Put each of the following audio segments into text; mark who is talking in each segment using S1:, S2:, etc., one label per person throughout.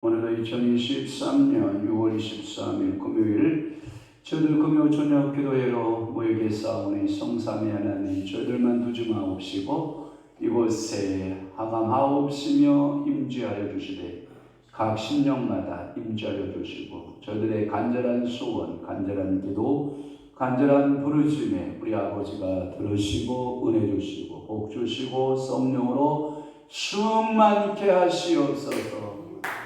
S1: 오늘은 2023년 6월 23일 금요일 저희들 금요 저녁 기도회로 모여 계사오니 성삼위 하나님 저희들만 두지 마옵시고 이곳에 하감하옵시며 임재하여 주시되 각 심령마다 임재하여 주시고 저희들의 간절한 소원, 간절한 기도, 간절한 부르심에 우리 아버지가 들으시고 은혜 주시고 복 주시고 성령으로 충만케 하시옵소서.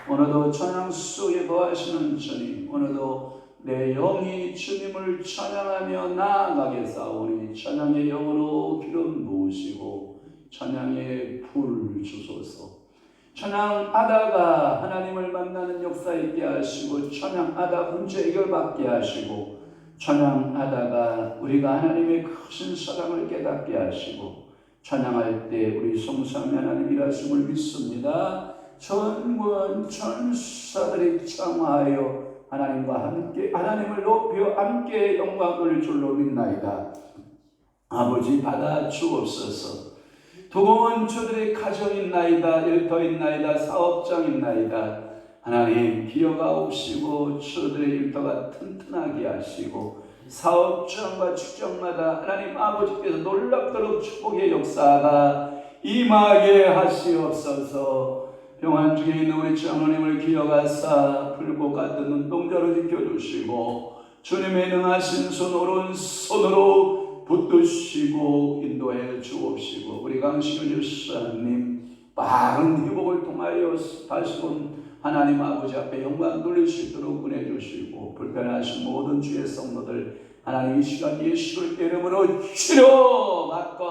S1: 오늘도 찬양 속에 거하시는 주님, 오늘도 내 영이 주님을 찬양하며 나아가겠사오니 찬양의 영으로 기름 부으시고 찬양의 불 주소서. 찬양하다가 하나님을 만나는 역사 있게 하시고 찬양하다 문제 해결받게 하시고 찬양하다가 우리가 하나님의 크신 사랑을 깨닫게 하시고 찬양할 때 우리 성삼위 하나님 일하심을 믿습니다. 전군 천사들이 창화하여 하나님과 함께 하나님을 높여 함께 영광 돌릴 줄로 믿나이다. 아버지 받아 주옵소서. 두고온 저들의 가정있나이다. 일터있나이다. 사업장있나이다. 하나님 기어가옵시고 저들의 일터가 튼튼하게 하시고 사업장과 직장마다 하나님 아버지께서 놀랍도록 축복의 역사가 임하게 하시옵소서. 평안 중에 있는 우리 장로님을 기어가사 풀고 가득 눈동자로 지켜주시고 주님의 능하신 손 오른손으로 붙드시고 인도해 주옵시고 우리 강신우 집사님 빠른 회복을 통하여 다시금 하나님 아버지 앞에 영광 돌릴 수 있도록 은혜 주시고 불편하신 모든 주의 성도들 하나님 이 시간 예수를 이름으로 치료받고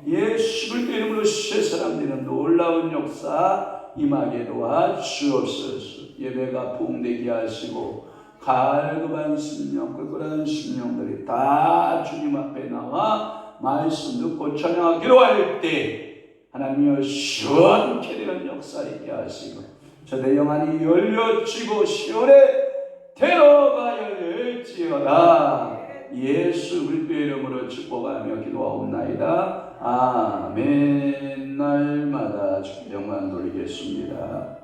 S1: 예수를 이름으로 새 사람 되는 놀라운 역사 임하게 도와주옵소서. 예배가 부흥되게 하시고 갈급한 심령, 꿀꿀한 심령들이 다 주님 앞에 나와 말씀 듣고 찬양하기로 할 때 하나님이여 시원케 되는 역사 있게 하시고 저대 영안이 열려지고 시온의 대로가 열릴지어다. 예수 그리스도의 이름으로 축복하며 기도하옵나이다. 아멘. 날마다 주께 영광 돌리겠습니다.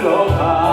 S2: 들어가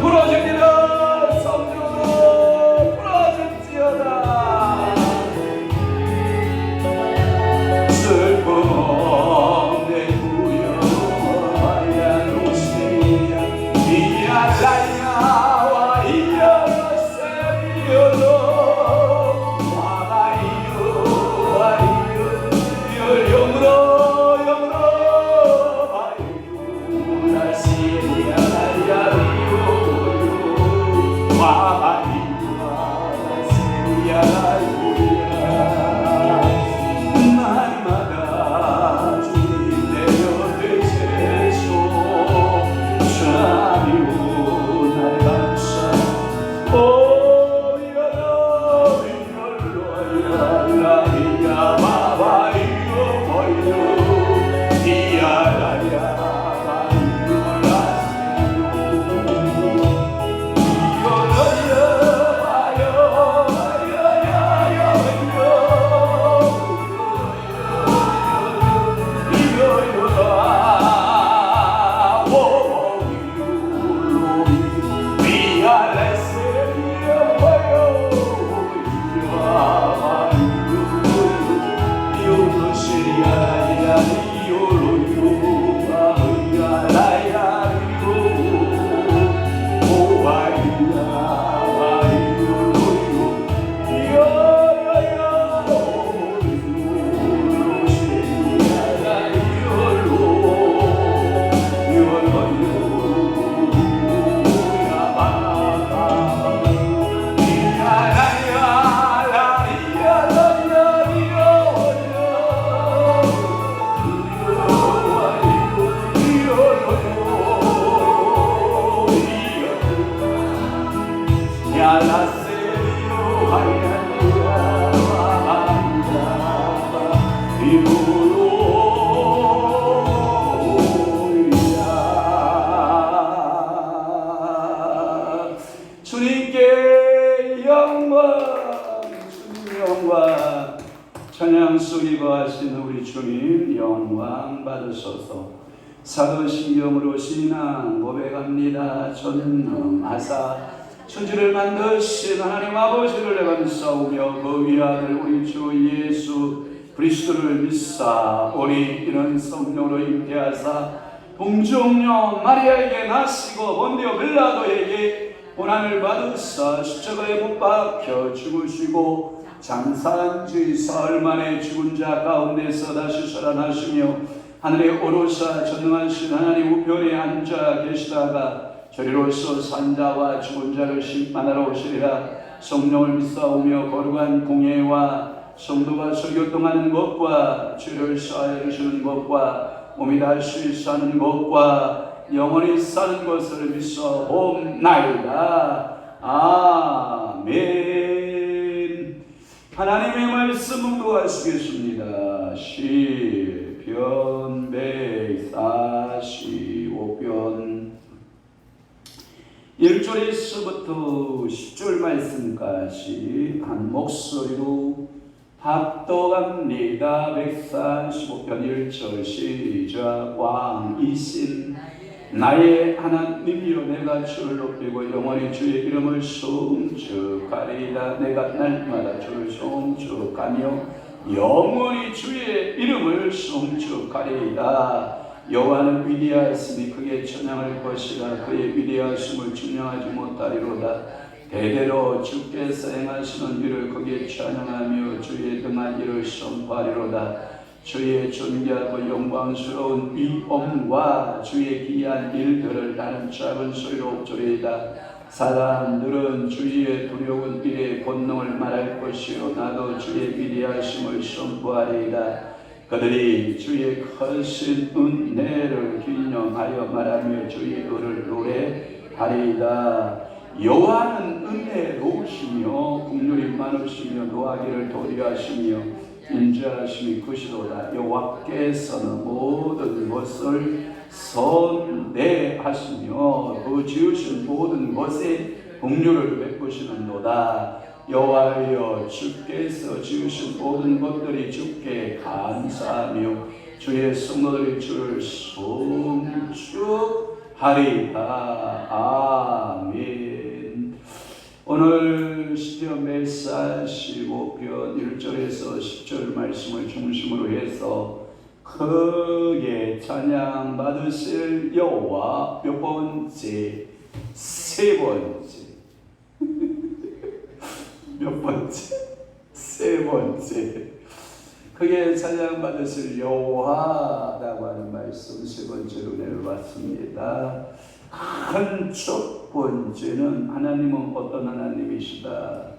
S1: 부러집니다. 성령으로 부러질지어다. 슬픔 없네 구여하야 노시야 이야라야와 이야라세리여도 주님께 영광, 주님 영광, 찬양 속에 거하시는 우리 주님 영광 받으소서. 사도신경으로 신앙 고백합니다. 전능하사 천지를 만드신 하나님 아버지를 감사하며 그 위아들 우리 주 예수 그리스도를 믿사 우리 이런 성령으로 임재하사 동정녀 마리아에게 나시고 본디오 빌라도에게 고난을 받으사 십자가에 못 박혀 죽으시고 장사한지 사흘 만에 죽은 자 가운데서 다시 살아나시며 하늘에 오르사 전능하신 하나님 우편에 앉아 계시다가 저리로서 산자와 죽은 자를 심판하러 오시리라. 성령을 믿사오며 거룩한 공예와 성도가 설교동하는 것과 죄를 사하여 주시는 것과 몸이 다시 사는 것과 영원히 사는 것을 믿사옵나이다. 아멘. 하나님의 말씀 묵도하시겠습니다. 시편 145편 1절에서부터 10절 말씀까지 한 목소리로 합독합니다. 145편 1절 시작. 왕이신 나의 하나님이여 내가 주를 높이고 영원히 주의 이름을 송축하리이다. 내가 날마다 주를 송축하며 영원히 주의 이름을 송축하리이다. 여호와는 위대하시니 그의 천향할 것이라. 그의 위대하심을 증명하지 못하리로다. 대대로 주께서 행하시는 일을 거기에 찬양하며 주의 등한 일을 선포하리로다. 주의 존귀하고 영광스러운 위엄과 주의 기이한 일들을 나는 작은 소리로 읊조리이다. 사람들은 주의 두려운 일의 권능을 말할 것이요 나도 주의 위대하심을 선포하리이다. 그들이 주의 크신 은혜를 기념하여 말하며 주의 의를 노래하리이다. 여호와는 은혜로우시며 국률이 많으시며 노하기를 도리하시며 인자하심이 크시도다. 여호와께서는 모든 것을 선대하시며 그 지으신 모든 것에 긍휼을 베푸시는도다. 여호와여 주께서 지으신 모든 것들이 주께 감사하며 주의 성도들이 주를 송축하리이다. 아멘. 오늘 시편 145편 1절에서 10절 말씀을 중심으로 해서 크게 찬양 받으실 여호와 몇 번째? 세 번째. 몇 번째? 세 번째. 크게 찬양 받으실 여호와라고 하는 말씀 세 번째로 내려봤습니다. 큰 첫 번째는 하나님은 어떤 하나님이시다?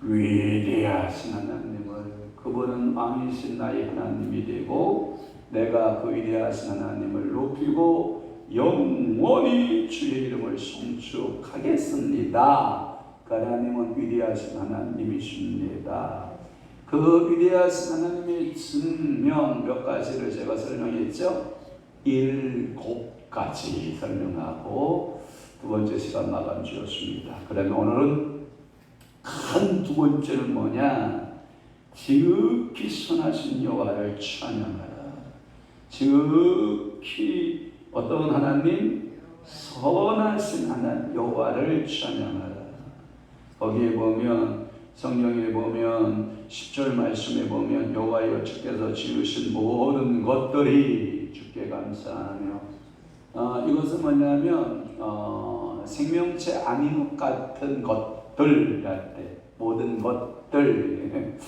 S1: 위대하신 하나님을, 그분은 왕이신 나의 하나님이 되고 내가 그 위대하신 하나님을 높이고 영원히 주의 이름을 송축하겠습니다. 그 하나님은 위대하신 하나님이십니다. 그 위대하신 하나님의 증명 몇 가지를 제가 설명했죠? 7가지 설명하고 두 번째 시간 마감 지었습니다. 그러면 오늘은 큰 두 번째는 뭐냐? 지극히 선하신 여호와를 찬양하라. 지극히 어떤 하나님? 선하신 하나님 여호와를 찬양하라. 거기에 보면 성경에 보면 10절 말씀에 보면 여호와여 주께서 지으신 모든 것들이 주께 감사하며, 이것은 뭐냐면 생명체 아닌 것 같은 것들 할 때 모든 것들.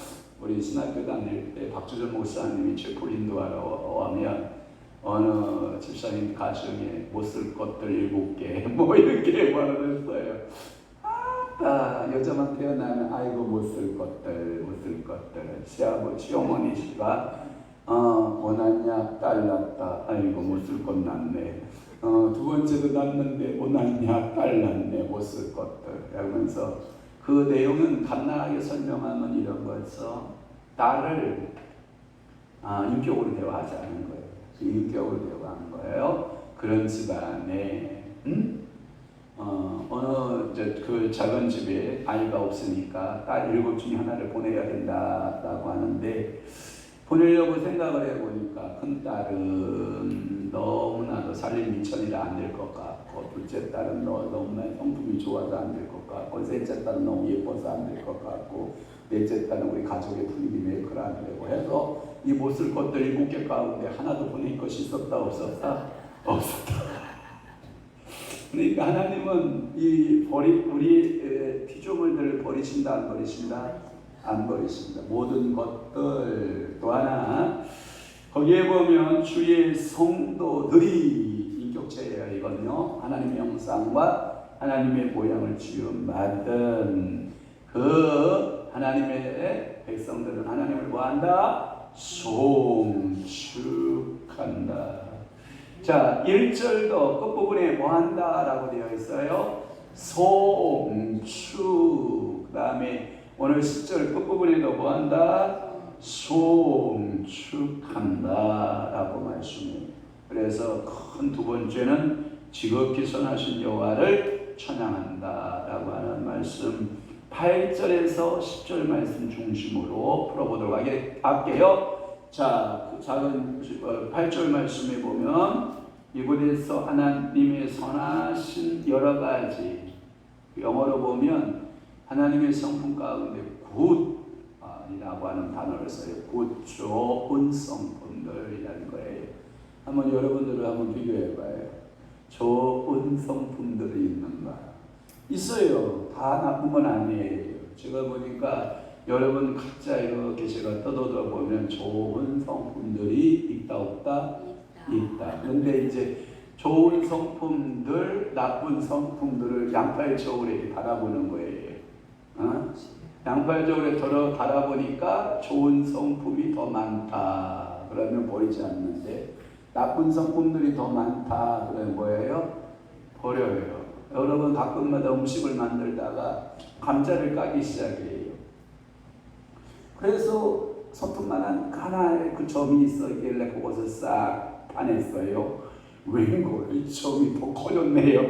S1: 우리 신학교 다닐 때 박주전 목사님이 제풀 인도하러 오면 어느 집사님 가정에 못 쓸 것들 7개 뭐 이렇게 말했어요. 여자만 태어나면 아이고 못 쓸 것들 시아버지 어머니씨가 원한약 딸 낳았다, 아이고 못 쓸 것 낳네. 두 번째도 낳는데 원한약 딸 낳네, 못 쓸 것들 하면서 그 내용은 간단하게 설명하면 이런 거였어. 딸을 인격으로 대화하자는 거예요. 인격으로 대화하는 거예요. 그런 집안에 어느 그 작은 집에 아이가 없으니까 딸 7 중에 하나를 보내야 된다라고 하는데, 보내려고 생각을 해보니까 큰 딸은 너무나도 살림 미천이라 안 될 것 같고, 둘째 딸은 너무나 성품이 좋아서 안 될 것 같고, 셋째 딸은 너무 예뻐서 안 될 것 같고, 넷째 딸은 우리 가족의 분위기 메이커를 안 되고 해서 이 못 쓸 것들 7개 가운데 하나도 보낼 것이 있었다 없었다? 없었다. 그러니까 하나님은 우리 피조물들을 버리신다 안 버리신다? 안 버리신다. 모든 것들. 또 하나 거기에 보면 주의 성도들이 인격체예요. 이거는요, 하나님의 형상과 하나님의 모양을 지음받은 그 하나님의 백성들은 하나님을 뭐한다? 송축한다. 자, 1절도 끝부분에 뭐한다 라고 되어 있어요? 송축. 그 다음에 오늘 10절 끝부분에도 뭐한다? 송축한다 라고 말씀해요. 그래서 큰 두 번째는 지극히 선하신 여호와를 찬양한다 라고 하는 말씀, 8절에서 10절 말씀 중심으로 풀어보도록 할게요. 자, 작은 8절 말씀에 보면 이곳에서 하나님의 선하신 여러 가지, 영어로 보면 하나님의 성품 가운데 굿이라고 하는 단어를 써요. 굿, 좋은 성품들이라는 거예요. 한번 여러분들을 한번 비교해봐요. 좋은 성품들이 있는가? 있어요. 다 나쁜 건 아니에요. 제가 보니까 여러분 각자 이렇게 제가 떠들어 보면 좋은 성품들이 있다 없다? 있다. 그런데 이제 좋은 성품들, 나쁜 성품들을 양팔적으로 이렇게 바라보는 거예요. 양팔적으로 바라보니까 좋은 성품이 더 많다. 그러면 보이지 않는데 나쁜 성품들이 더 많다. 그러면 뭐예요? 버려요. 여러분 가끔마다 음식을 만들다가 감자를 까기 시작해요. 그래서 서툰만한 하나의 그 점이 있었길래 그것을 싹 파냈어요. 웬걸 이 점이 더 커졌네요.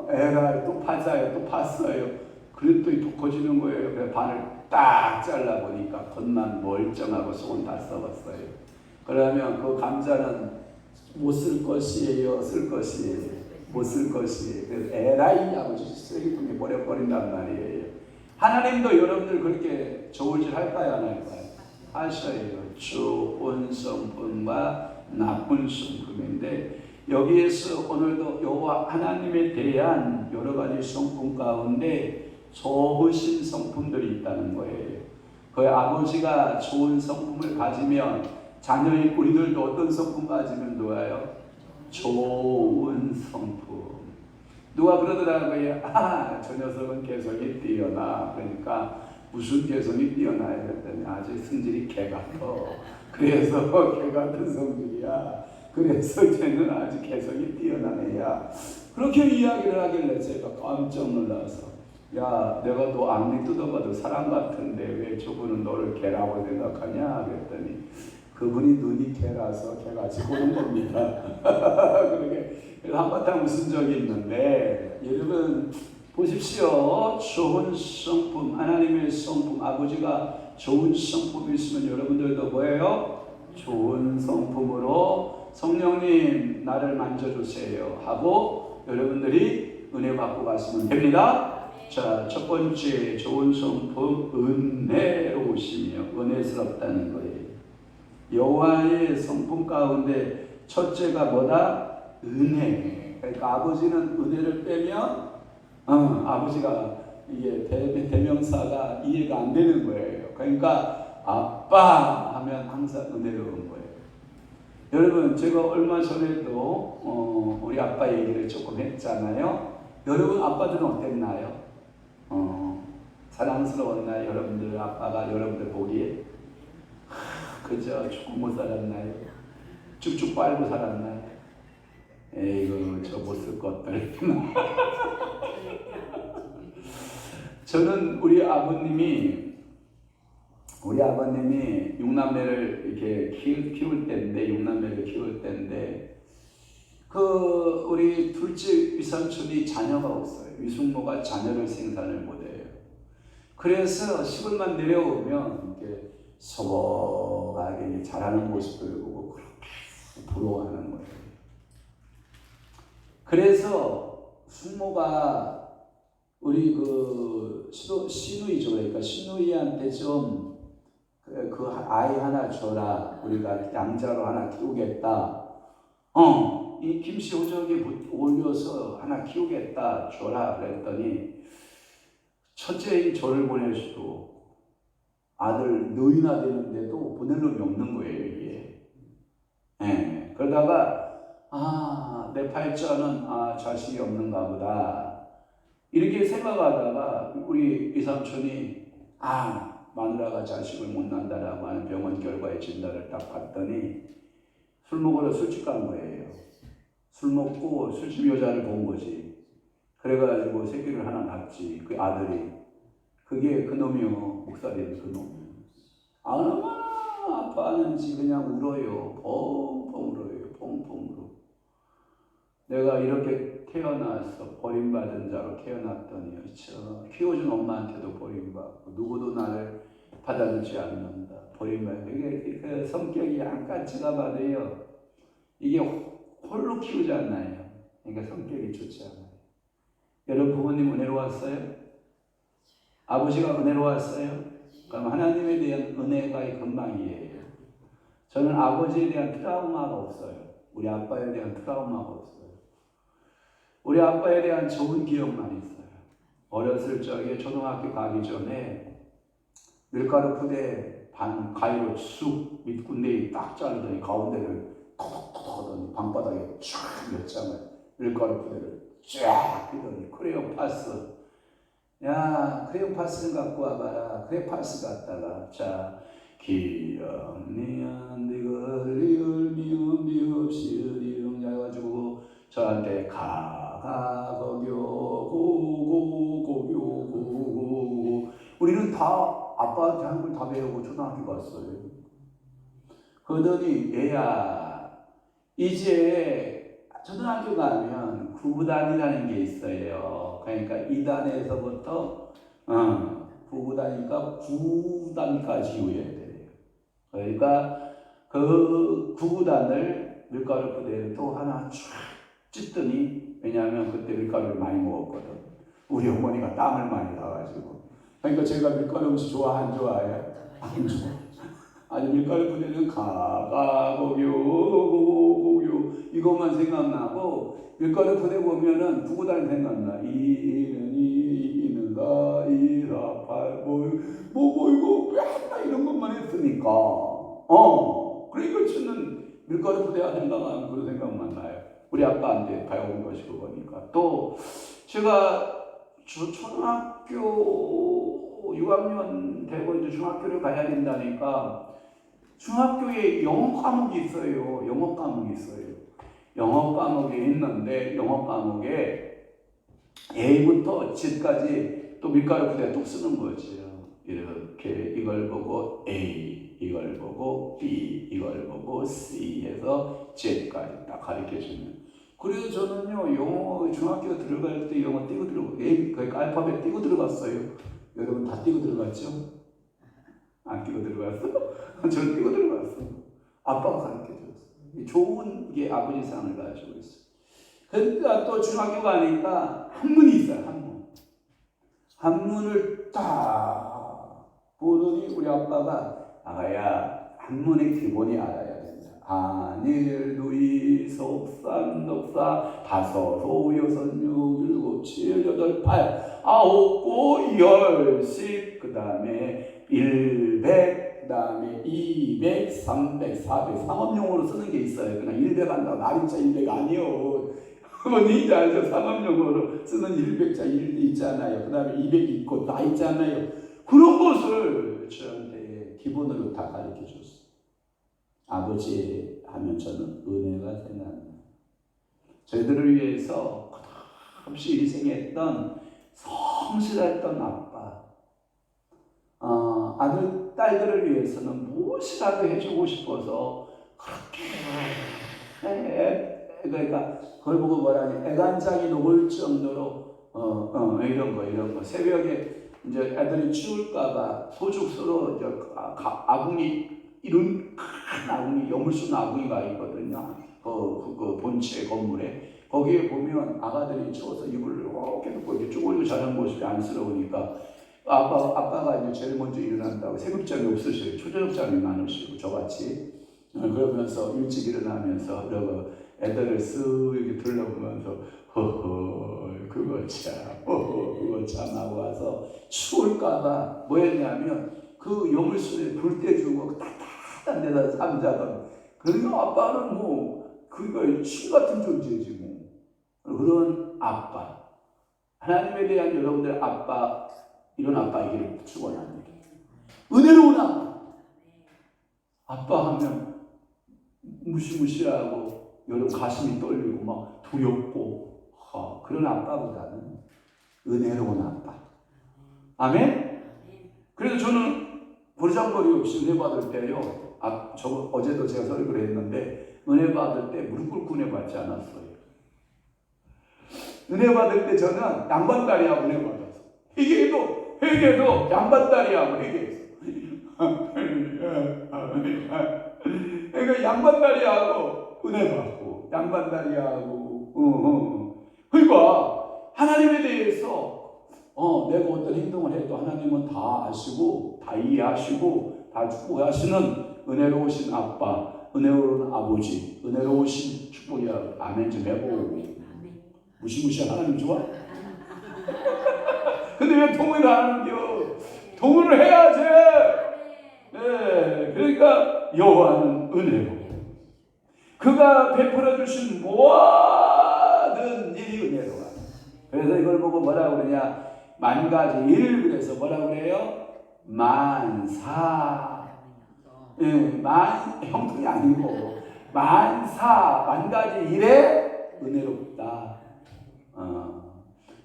S1: 애가 또 파자요, 또 팠어요. 그랬더니 더 커지는 거예요. 그래서 반을 딱 잘라보니까 겉만 멀쩡하고 속은 다 썩었어요. 그러면 그 감자는 못 쓸 것이에요, 쓸 것이에요? 못 쓸 것이. 그래서 에라이 하고 쓰레기통에 버려버린단 말이에요. 하나님도 여러분들 그렇게 좋은 일 할까요, 안 할까요? 하셔요. 좋은 성품과 나쁜 성품인데 여기에서 오늘도 여호와 하나님에 대한 여러 가지 성품 가운데 좋으신 성품들이 있다는 거예요. 그 아버지가 좋은 성품을 가지면 자녀인 우리들도 어떤 성품 가지면 좋아요? 좋은 성품. 누가 그러더라고요. 저 녀석은 개성이 뛰어나. 그러니까 무슨 개성이 뛰어나요? 그랬더니 아주 성질이 개 같아. 그래서 개 같은 성질이야. 그래서 쟤는 아주 개성이 뛰어난 애야. 그렇게 이야기를 하길래 제가 깜짝 놀라서 야, 내가 너 앞니 뜯어봐도 사람 같은데 왜 저분은 너를 개라고 생각하냐? 그랬더니 그분이 눈이 개라서 개같이 보는 겁니다. 그러게 한바탕 웃은 적이 있는데 여러분 보십시오. 좋은 성품, 하나님의 성품, 아버지가 좋은 성품이 있으면 여러분들도 뭐예요? 좋은 성품으로 성령님 나를 만져주세요 하고 여러분들이 은혜 받고 가시면 됩니다. 자, 첫 번째 좋은 성품, 은혜로우시며 은혜스럽다는 거예요. 여호와의 성품 가운데 첫째가 뭐다? 은혜. 그러니까 아버지는 은혜를 빼면 아버지가 이게 대명사가 이해가 안 되는 거예요. 그러니까 아빠 하면 항상 은혜로운 거예요. 여러분 제가 얼마 전에도 우리 아빠 얘기를 조금 했잖아요. 여러분 아빠들은 어땠나요? 사랑스러웠나요? 여러분들 아빠가 여러분들 보기에 그저 조금 못 살았나요? 쭉쭉 빨고 살았나요? 에이구 저 못 쓸 것들. 저는 우리 아버님이 육남매를 이렇게 키울 때인데 육남매를 키울 때인데 그 우리 둘째 위삼촌이 자녀가 없어요. 위숙모가 자녀를 생산을 못해요. 그래서 시골만 내려오면 이렇게 소복하게 자라는 모습을 보고 그렇게 부러워하는 거예요. 그래서 숙모가 우리 그 시누이죠. 그러니까 시누이한테 좀 그 아이 하나 줘라. 우리가 양자로 하나 키우겠다. 이 김씨 호적에 올려서 하나 키우겠다. 줘라. 그랬더니 첫째인 저를 보낼 수도 아들 노인화 되는데도 보낼 놈이 없는 거예요. 이게. 네. 그러다가 내 팔자는 자식이 없는가 보다. 이렇게 생각하다가 우리 이삼촌이 마누라가 자식을 못 낳는다라고 하는 병원 결과의 진단을 딱 봤더니 술 먹으러 술집 간 거예요. 술 먹고 술집 여자를 본 거지. 그래가지고 새끼를 하나 낳지. 그 아들이. 그게 그 놈이요. 목사님 그 놈. 얼마나 아파하는지 그냥 울어요. 펑펑 울어요. 펑펑 울어. 내가 이렇게 태어나서 버림받은 자로 태어났더니 키워준 엄마한테도 버림받고 누구도 나를 받아주지 않는다. 버림받고 이게 그 성격이 양까지가 봐도요. 이게 홀로 키우지 않나요? 그러니까 성격이 좋지 않아요. 여러분 부모님 은혜로웠어요? 아버지가 은혜로웠어요? 그럼 하나님에 대한 은혜가 금방이에요. 저는 아버지에 대한 트라우마가 없어요. 우리 아빠에 대한 트라우마가 없어요. 우리 아빠에 대한 좋은 기억만 있어요. 어렸을 적에 초등학교 가기 전에 밀가루 푸대 반 가위로 쑥 밑군데에 딱 자르더니 가운데를 톡톡톡 하더니 방바닥에 쫙 몇 장을 밀가루 푸대를 쫙 피더니 크레용 파스. 야, 크레용 파스를 갖고 와봐라. 크레용 파스 갖다가 자 기억니안 니걸 리을 미음 미흡 시을 이응 해가지고 저한테 가거교 고고고교 우리는 다 아빠한테 한글 다 배우고 초등학교 갔어요. 그러더니 얘야 이제 초등학교 가면 구구단이라는 게 있어요. 그러니까 2단에서부터 9구단이니까 9단까지 외워야 돼요. 그러니까 그 9구단을 밀가루 푸대를 또 하나 쫙 찢더니 왜냐하면 그때 밀가루를 많이 먹었거든. 우리 어머니가 땀을 많이 나가지고. 그러니까 제가 밀가루 음식 좋아 안 좋아해요? 안 좋아. 아니 밀가루 부대는 가가고요 이것만 생각나고 밀가루 부대 보면은 구구단 생각나. 이는 이는가 이라팔 뭐 이거 맨날 이런 것만 했으니까. 그러니까 저는 밀가루 부대가 생각하면 그런 생각만 나요. 우리 아빠한테 배운 것이 그거니까. 또 제가 초등학교 6학년 되고 이제 중학교를 가야 된다니까 중학교에 영어 과목이 있어요. 영어 과목이 있어요. 영어 과목이 있는데 영어 과목에 A부터 Z까지 또 밀가루 부대 또 쓰는 거죠. 이렇게 이걸 보고 A, 이걸 보고 B, 이걸 보고 C 해서 Z까지 딱 가르쳐주면. 그래서 저는요 영어 중학교 들어갈 때 영어 띄고 들어가고 그러니까 알파벳 띄고 들어갔어요. 여러분 다 띄고 들어갔죠? 안 띄고 들어갔어? 저는 띄고 들어갔어. 아빠가 가르쳐줬어. 좋은 게 아버지 상을 가지고 있어. 그러니까 또 중학교 가니까 한문이 있어요. 한문을 딱 보더니 우리 아빠가 아가야 한문의 기본이 알아야 된다. 한일 누이 속산 덕사 다섯 호 여섯 육 일곱 칠 여덟 팔 아홉 구 열 십 그 다음에 100 그 다음에 200 300 400 상업용어로 쓰는 게 있어요. 그냥 100 한다고 날인자 100 아니요. 어머니 알죠? 상업용어로 쓰는 100자 1 있잖아요. 그 다음에 200 있고 다 있잖아요. 그런 것을 저한테 기본으로 다 가르쳐 줬어요. 아버지 하면 저는 은혜가 생각나요. 저희들을 위해서 끝없이 희생했던 성실했던 아빠, 아들, 딸들을 위해서는 무엇이라도 해주고 싶어서 그렇게 그러니까 그걸 보고 뭐라니 애간장이 녹을 정도로 이런 거 새벽에 이제 애들이 추울까봐 소죽소로 아궁이 이런 큰 아궁이 여물순 아궁이가 있거든요. 그 본체 건물에 거기에 보면 아가들이 추워서 이불을 이렇게 덮고 이렇게 쪼글고 자는 모습이 안쓰러우니까 아빠가 이제 제일 먼저 일어난다고 세급장이 없으시고 초저녁장이 많으시고 저같이 그러면서 일찍 일어나면서 이러고 애들을 쓱 이렇게 둘러보면서 허허 그거 참 하고 와서 추울까봐 뭐 했냐면 그 여물순에 불 떼주고 따뜻한 데다 잠자던 그러니까 아빠는 뭐 그거 신 같은 존재지 뭐 그런 아빠 하나님에 대한 여러분들 아빠 이런 아빠이기를 축원합니다. 은혜로운 아빠 하면 무시무시하고 여러분 가슴이 떨리고 막 두렵고 그런 아빠보다는 은혜로운 아빠. 아멘? 그래서 저는 버르장머리 없이 은혜 받을 때요. 어제도 제가 설교를 했는데 은혜 받을 때 무릎 꿇고 은혜 받지 않았어요. 은혜 받을 때 저는 양반다리하고 은혜 받았어요. 회개도 양반다리하고 회개했어요. 그러니까 양반다리하고 은혜 받고 양반다리하고 그러니까 하나님에 대해서 내가 어떤 행동을 해도 하나님은 다 아시고 다 이해하시고 다 축복하시는 은혜로우신 아빠, 은혜로운 아버지, 은혜로우신 축복이야. 아멘 좀 해보고 무시무시한 하나님 좋아? 근데 왜 통일을 하는겨? 통일을 해야지. 네, 그러니까 여호와는 은혜로 그가 베풀어 주신 모든 일이 은혜로워. 그래서 이걸 보고 뭐라고 그러냐? 만 가지 일 그래서 뭐라고 그래요? 만사. 형통이 아니고 만 가지 일에 은혜롭다.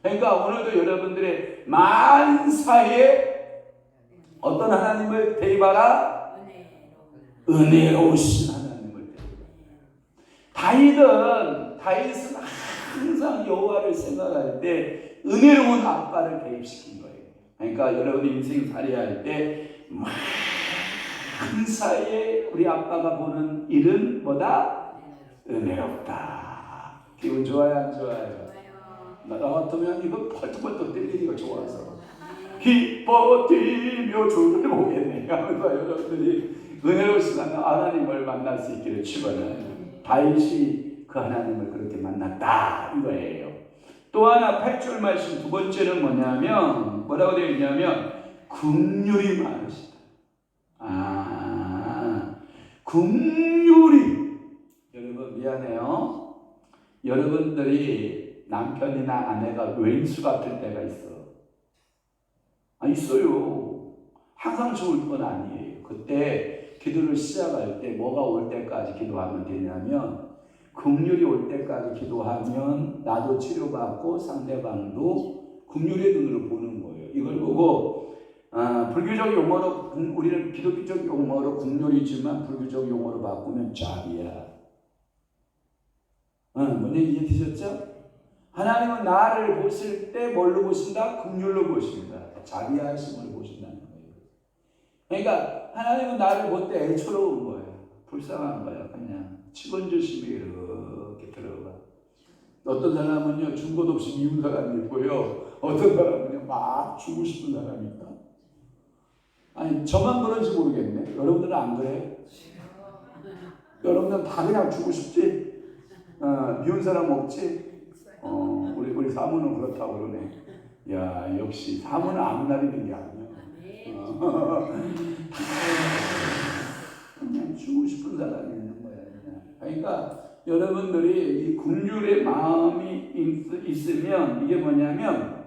S1: 그러니까 오늘도 여러분들의 만사에 어떤 하나님을 대입하라? 은혜로우신 하나님을 대입하라. 다윗은 항상 여호와를 생각할 때 은혜로운 아빠를 대입시킨 거예요. 그러니까 여러분 인생 살이할 때 만사에 우리 아빠가 보는 일은 뭐다? 은혜롭다. 기분 좋아요, 안 좋아요? 나 같으면 이거 펄떡펄떡 뛰기가 좋아서 기뻐 뛰며 주를 보겠네 하면서 여러분들이 은혜로우신 하나님을 만날 수 있기를 축원합니다. 다윗이 그 하나님을 그렇게 만났다 이거예요. 또 하나 8절 말씀 두 번째는 뭐냐면 뭐라고 되어 있냐면 긍휼이 많으시다. 긍휼이. 여러분 미안해요. 여러분들이 남편이나 아내가 왼수 같을 때가 있어. 있어요. 항상 좋을 건 아니에요. 그때 기도를 시작할 때 뭐가 올 때까지 기도하면 되냐면 긍휼이 올 때까지 기도하면 나도 치료받고 상대방도 긍휼의 눈으로 보는 거예요. 이걸 보고 불교적 용어로 우리는 기독교적 용어로 긍휼이지만 불교적 용어로 바꾸면 자비야. 뭔 얘기 이해되셨죠? 하나님은 나를 보실 때 뭘로 보신다? 긍휼로 보신다. 자비하심으로 보신다는 거예요. 그러니까 하나님은 나를 볼 때 애처로운 거예요. 불쌍한 거예요. 그냥 직원주심이 이렇게 들어가. 어떤 사람은요 준 것 없이 미운 사람이 있고요. 어떤 사람은요 막 주고 싶은 사람이 있다. 아니 저만 그런지 모르겠네. 여러분들은 안 그래요? 여러분들은 다 그냥 주고 싶지? 미운 사람 없지? 우리 사모는 그렇다고 그러네. 야 역시 사모는 아무 날 있는 게 아니야. 그냥 주고 싶은 사람이 있는 거야. 그러니까 여러분들이 이 긍휼의 마음이 있으면 이게 뭐냐면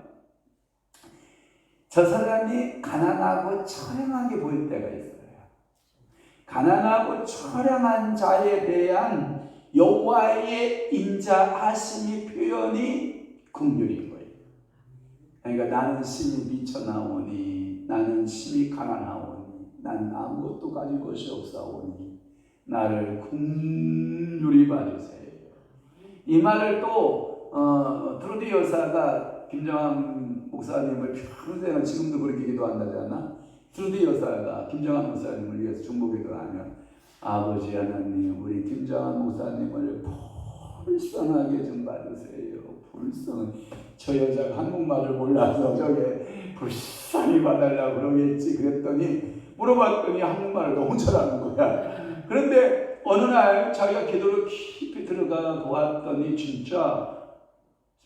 S1: 저 사람이 가난하고 처량하게 보일 때가 있어요. 가난하고 처량한 자에 대한 여호와의 인자하심이 표현이 긍휼인 거예요. 그러니까 나는 심히 미쳐나오니 나는 심히 가난하오니 나는 아무것도 가질 것이 없사오니 나를 긍휼히 봐주세요. 이 말을 또 트루디 여사가 김정한 목사님을 평생 지금도 그렇게 기도한다잖아. 트루디 여사가 김정한 목사님을 위해서 중보기도를 하면 아버지 하나님 우리 김정한 목사님을 불쌍하게 좀 봐주세요. 불쌍해. 저 여자가 한국말을 몰라서 저게 불쌍히 봐달라고 그러겠지. 그랬더니 물어봤더니 한국말을 너무 잘하는 거야. 그런데 어느 날 자기가 기도를 깊이 들어가 보았더니 진짜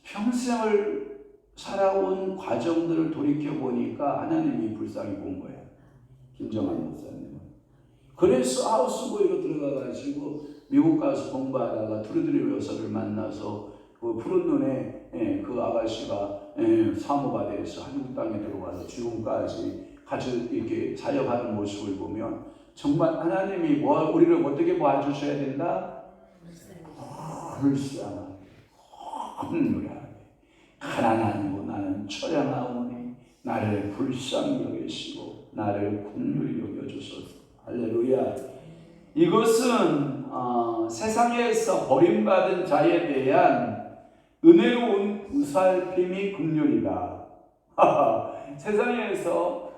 S1: 평생을 살아온 과정들을 돌이켜보니까 하나님이 불쌍히 본 거야. 김정한 목사님은. 그래서 하우스보이로 들어가가지고 미국 가서 공부하다가 트루디 여사를 만나서 그 푸른 눈에 그 아가씨가 사모가 돼서 한국 땅에 들어와서 지금까지 같이 이렇게 사역하는 모습을 보면 정말 하나님이 우리를 어떻게 봐주셔야 된다? 불쌍하게, 긍휼하게, 가난하고 나는 처량하오니 나를 불쌍히 여기시고 나를 긍휼히 여겨주소서. 할렐루야. 이것은 세상에서 버림받은 자에 대한 은혜로운 보살핌이 긍휼이다. 세상에서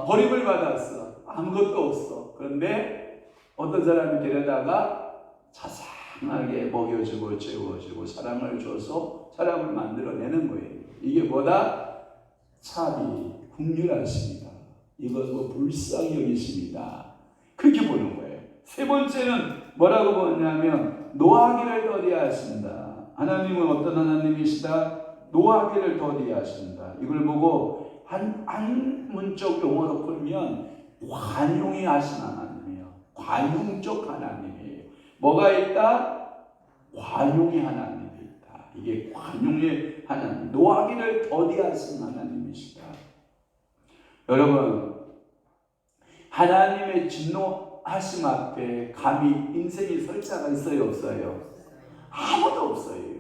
S1: 버림을 받았어. 아무것도 없어. 그런데 어떤 사람이 데려다가 자상하게 먹여주고 재워주고 사랑을 줘서 사람을 만들어내는 거예요. 이게 뭐다? 자비, 긍휼하십니다. 이것도 불쌍히 여기십니다. 그렇게 보는 거예요. 세 번째는 뭐라고 보냐면 노하기를 더디하신다. 하나님은 어떤 하나님이시다? 노하기를 더디하신다. 이걸 보고 한 문적 용어로 풀면 관용이 하신 하나님이에요. 관용적 하나님이에요. 뭐가 있다? 관용의 하나님이 있다. 이게 관용의 하나님, 노하기를 더디하신 하나님이시다. 여러분, 하나님의 진노하심 앞에 감히 인생이 설 자가 있어요, 없어요? 아무도 없어요.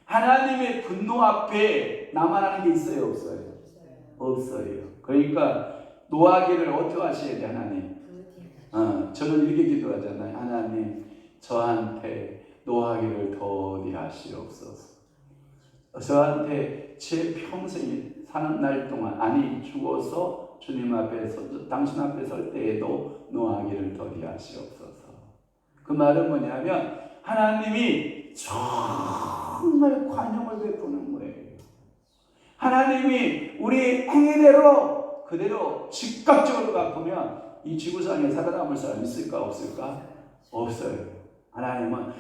S1: 하나님의 분노 앞에 나만 하는 게 있어요, 없어요? 없어요. 그러니까 노하기를 어떻게 하셔야 돼, 하나님? 저는 이렇게 기도하잖아요. 하나님, 저한테 노하기를 더디 하시옵소서. 저한테 제 평생에 사는 날 동안, 아니 죽어서 주님 앞에 당신 앞에 설 때에도 노하기를 더디 하시옵소서. 그 말은 뭐냐면 하나님이 정말 관용을 베푸는 거예요. 하나님이 우리 행위대로 그대로 즉각적으로 갚으면 이 지구상에 살아남을 사람 있을까 없을까? 없어요. 하나님은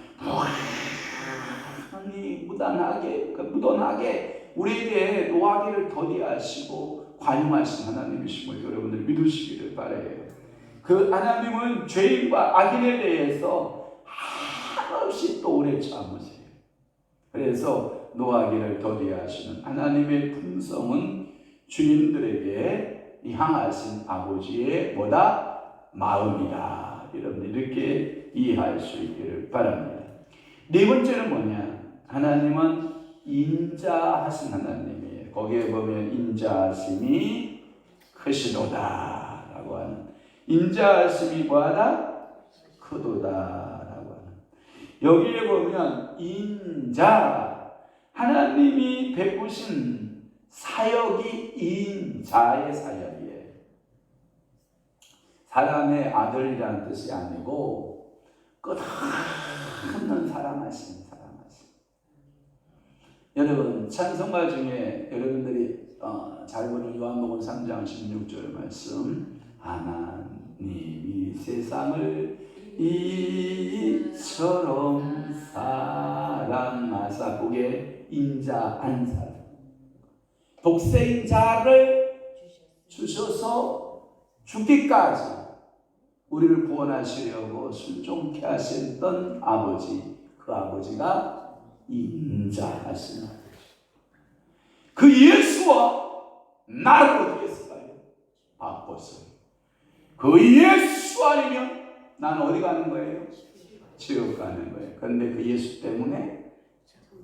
S1: 무던하게 우리에게 노하기를 더디하시고 관용하신 하나님이심을 여러분들 믿으시기를 바라요. 그 하나님은 죄인과 악인에 대해서 한없이 또 오래 참으세요. 그래서 노하기를 더디하시는 하나님의 품성은 주님들에게 향하신 아버지의 마음이다. 여러분들 이렇게 이해할 수 있기를 바랍니다. 네 번째는 뭐냐? 하나님은 인자하신 하나님이에요. 거기에 보면 인자하심이 크시도다 라고 하는, 인자하심이 뭐하다? 크도다. 여기에 보면 인자, 하나님이 베푸신 사역이 인자의 사역이에요. 사람의 아들이라는 뜻이 아니고 끝없는 사랑하심. 여러분 찬송가 중에 여러분들이 잘 보는 요한복음 3장 16절 말씀, 하나님이 세상을 이처럼 사랑하사, 그게 인자한 사람, 독생자를 주셔서 죽기까지 우리를 구원하시려고 순종케 하셨던 아버지, 그 아버지가 인자하신 아버지. 그 예수와 나를 어떻게 했을까요? 바꿨어요. 그 예수 아니면 나는 어디 가는 거예요? 지옥 가는 거예요. 그런데 그 예수 때문에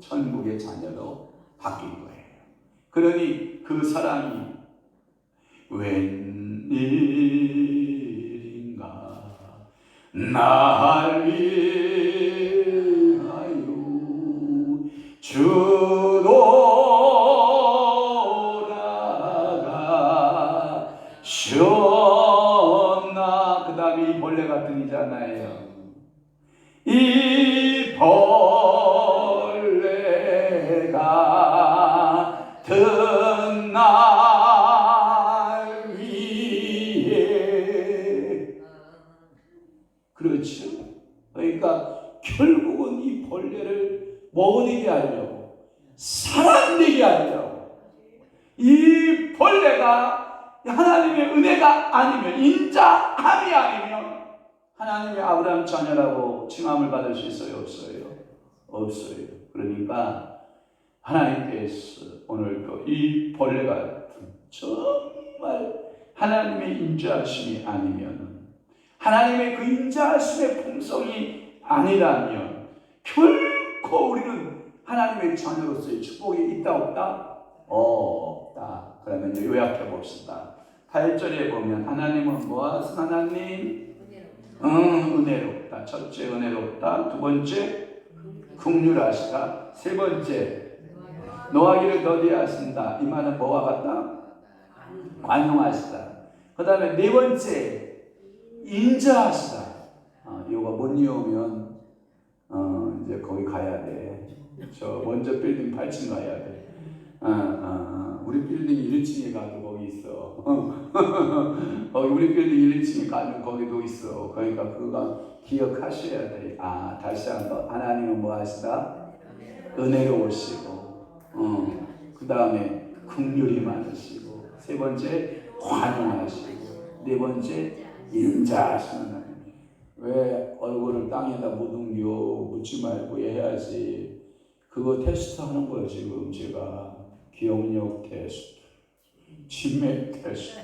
S1: 천국의 자녀로 바뀐 거예요. 그러니 그 사람이 웬일인가 날 위하여 주돌아가 셨나. 그 다음에 이 벌레가 등이잖아요. 이 벌레가 든 날 위해. 그렇죠. 그러니까 결국은 이 벌레를 뭐 되게 하려고? 사람 되게 하려고. 이 벌레가 하나님의 은혜가 아니면, 인자함이 아니면 하나님의 아브라함 자녀라고 칭함을 받을 수 있어요? 없어요? 없어요. 그러니까 하나님께서 오늘도 이 벌레 같은 정말 하나님의 인자하심이 아니면, 하나님의 그 인자하심의 품성이 아니라면 결코 우리는 하나님의 자녀로서의 축복이 있다 없다? 없다. 그러면 요약해 봅시다. 8절에 보면 하나님은 뭐하신 하나님? 은혜롭다. 첫째 은혜롭다. 두 번째 긍휼하시다. 세 번째 노하기를 더디하신다. 이 말은 뭐와 같다? 관용하시다. 그 다음에 네 번째 인자하시다. 이거 못 이으면 이제 거기 가야 돼. 저 먼저 빌딩 8층 가야 돼. 우리 빌딩 1층에 가도 거기 있어. 우리 빌딩 1층에 가면 거기도 있어. 그러니까 그거 기억하셔야 돼. 다시 한번 하나님은 뭐 하시다? 은혜로우시고, 그 다음에 긍휼이 많으시고, 세 번째 관용하시고, 네 번째 인자하시는 하나님. 왜 얼굴을 땅에다 묻지 말고 해야지. 그거 테스트 하는 거예요. 지금 제가 기억력 테스트, 치매 테스트.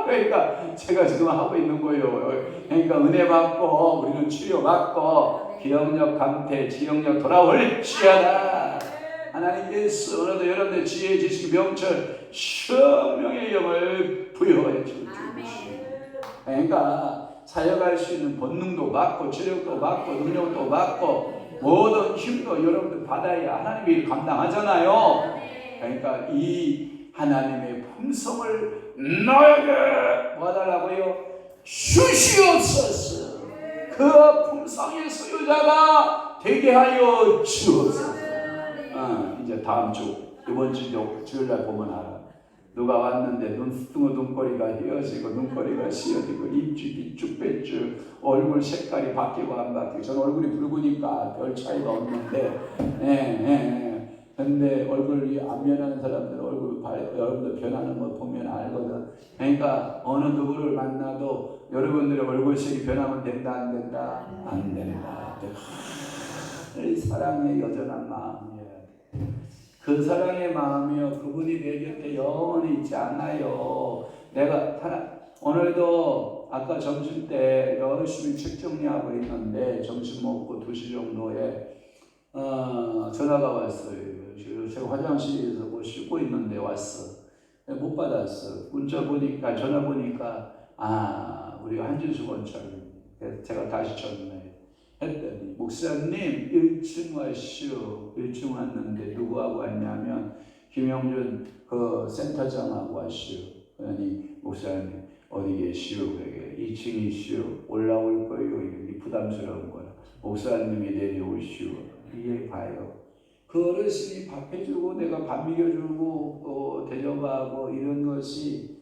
S1: 그러니까 제가 지금 하고 있는 거예요. 그러니까 은혜 받고 우리는 치료 받고 기억력 강퇴, 지역력 돌아올지어다. 하나님께서 오늘도 여러분들 지혜, 지식, 명철, 성령의 영을 부여해 주시고, 그러니까 사역할 수 있는 본능도 받고 체력도 받고 능력도 받고 모든 힘도 여러분들 받아야 하나님이 감당하잖아요. 그러니까 이 하나님의 품성을 너에게 뭐하달라고요? 주시옵소서. 그 품성의 소유자가 되게 하여 주옵소서. 이제 다음 주 이번 주 주일날 보면 알아. 누가 왔는데 눈꼬리가 휘어지고 눈꼬리가 씌어지고 입줄이 쭉 뺐줄 얼굴 색깔이 바뀌고 안 바뀌고 전 얼굴이 붉으니까 별 차이가 없는데 근데 얼굴이 안 변하는 사람들 얼굴도 변하는 거 보면 알거든. 그러니까 어느 누구를 만나도 여러분들의 얼굴색이 변하면 된다 안 된다? 안 된다. 사랑의 여전한 마음이에요. 그 사랑의 마음이요 그분이 내 곁에 영원히 있지 않아요. 내가 오늘도 아까 점심 때 열심히 책 정리하고 있는데 점심 먹고 2시 정도에 전화가 왔어요. 제가 화장실에서 뭐 씻고 있는데 왔어. 못 받았어. 문자 보니까 전화 보니까 우리 한진수 원장. 그래서 제가 다시 전화해. 했더니 목사님 1층 왔시오. 1층 왔는데 누구하고 왔냐면 김영준 그 센터장하고 왔시오. 그러니 목사님 어디 계시오? 그게 2층이시오. 올라올 거예요. 이게 부담스러운 거라. 목사님이 내려오시오. 이게 봐요. 그 어르신이 밥 해주고 내가 밥 먹여주고 대접하고 이런 것이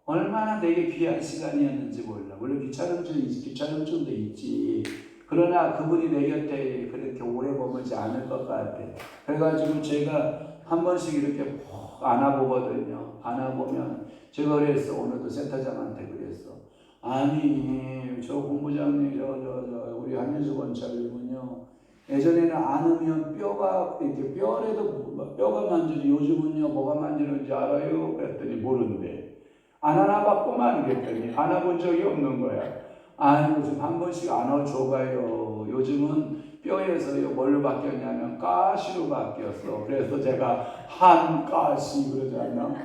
S1: 얼마나 되게 귀한 시간이었는지 몰라. 물론 귀찮음증도 있지. 그러나 그분이 내 곁에 그렇게 오래 머물지 않을 것 같아. 그래가지고 제가 한 번씩 이렇게 푹 안아보거든요. 안아보면 제가 그랬어. 오늘도 센터장한테 그랬어. 아니 저 본부장님 우리 한민수 원장님은요. 예전에는 안으면 뼈가 이렇게 뼈가 만지지 요즘은요 뭐가 만지는지 알아요? 그랬더니 모른대. 안 안아봤구만 그랬더니 안아본 적이 없는 거야. 아니 요즘 한 번씩 안아줘봐요. 요즘은 뼈에서요 뭘로 바뀌었냐면 가시로 바뀌었어. 그래서 제가 한가시 그러지 않나?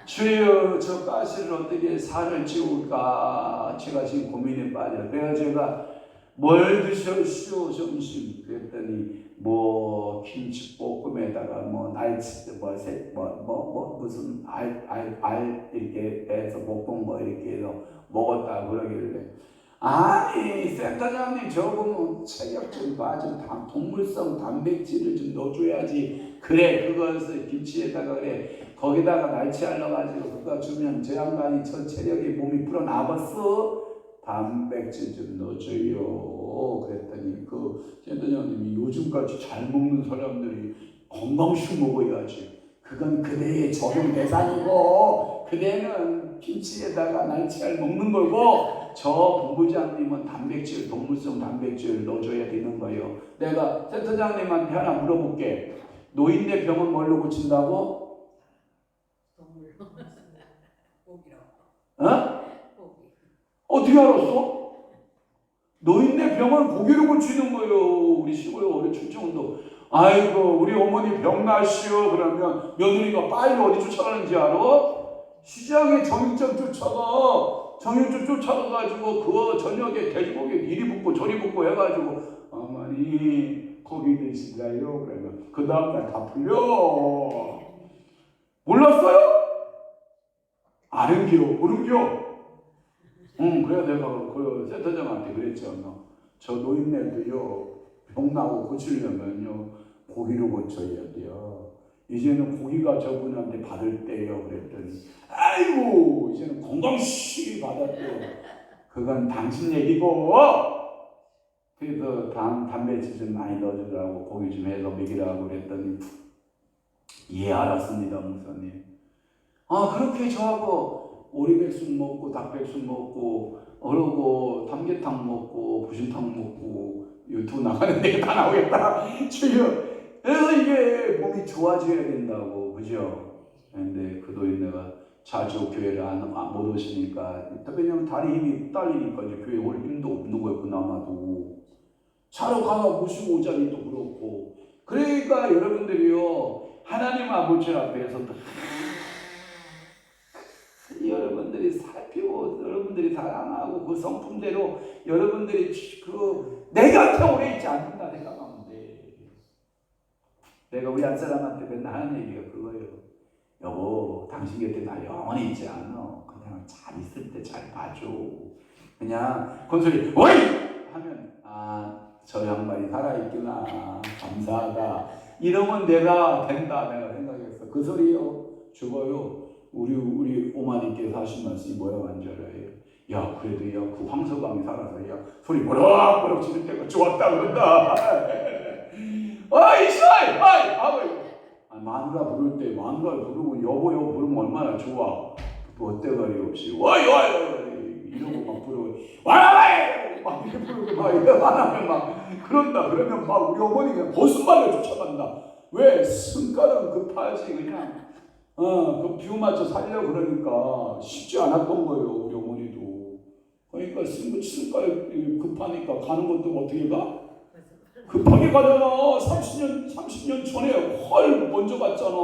S1: 주여 저 가시를 어떻게 살을 찌울까 제가 지금 고민에 빠져. 그래서 제가 뭘 드셨쇼 점심 그랬더니 뭐 김치볶음에다가 뭐 날치 무슨 알 이렇게 해서 볶은 거 이렇게 해서 먹었다 그러길래 아니 센터장님 저거 체력 좀 빠진 동물성 단백질을 좀 넣어줘야지. 그래 그것을 김치에다가 그래 거기다가 날치 알려가지고 그거 주면 저 양반이 저 체력이 몸이 불어나겠어. 단백질 좀 넣어줘요. 그랬더니 그 센터장님이 요즘까지 잘 먹는 사람들이 건강식 먹어야지. 그건 그대의 적응 대상이고 그대는 김치에다가 날치알 먹는 거고 저 본부장님은 단백질, 동물성 단백질 넣어줘야 되는 거예요. 내가 센터장님한테 하나 물어볼게. 노인네 병은 뭘로 고친다고?
S2: 동물로. 고기로.
S1: 어떻게 알았어? 노인네 병은 고기로 고치는 거예요. 우리 시골에 어려 춘천도. 아이고 우리 어머니 병 나시오. 그러면 며느리가 빨리 어디 쫓아가는지 알아? 시장에 정육점 쫓아가. 정육점 쫓아가가지고 그 저녁에 돼지고기 이리 붓고 저리 붓고 해가지고 어머니 고기 드실래요? 그러면 그 다음날 다 풀려. 몰랐어요? 아는겨 모른겨. 그래 내가 그 센터장한테 그랬죠. 저 노인네도요 병 나고 고치려면요 고기로 고쳐야 돼요. 이제는 고기가 저분한테 받을 때요. 그랬더니 아이고 이제는 건강식 받았대요. 그건 당신 얘기고. 그래서 단백질 좀 많이 넣어주라고 고기 좀 해서 먹이라고 그랬더니 예 알았습니다 목사님. 그렇게 저하고 오리백숙 먹고 닭백숙 먹고 그러고 삼계탕 먹고 부심탕 먹고 유튜브 나가는 데가 다 나오겠다. 주여. 그래서 이게 몸이 좋아져야 된다고 그죠? 근데 그 노인네가 자주 교회를 못 오시니까 왜냐면 다리 힘이 딸리니까 이제 교회 올 힘도 없는 거예요. 그나마도 차로 가서 모시고 오자니 또 그렇고. 그러니까 여러분들이요 하나님 아버지 앞에서 여러분들이 살피고 여러분들이 사랑하고 그 성품대로 여러분들이 내 곁에 오래 있지 않는다 생각하면 돼. 내가 우리 한 사람한테 맨날 하는 얘기가 그거예요. 여보 당신 곁에 나 영원히 있지 않아. 그냥 잘 있을 때 잘 봐줘. 그냥 건설이 어이! 하면 저 양반이 살아있구나, 감사하다, 이러면 내가 된다 내가 생각했어. 그 소리요. 죽어요. 우리 오마님께서 하신 말씀이 뭐야 완전해요. 야 그래도 야그 황서방이 살아서 야 소리 버럭버럭 지를 때가 좋았다 그런다. 어이 씨! 어이! 아버지! 마누라 부를 때 마누라 부르고 여보 여보 부르면 얼마나 좋아. 또 어때가리 없이 어이 이러고 막 부르고 와라와이! 막 이렇게 부르고 막 이러고 하면 막 그런다. 그러면 막 우리 어머니가 버스발로 쫓아간다. 왜? 승가는 급하지 그냥 그 뷰 맞춰 살려 그러니까 쉽지 않았던 거예요 우리 어머니도. 그러니까 승가에 급하니까 가는 것도 어떻게 가? 급하게 가잖아. 30년 전에 헐 먼저 갔잖아.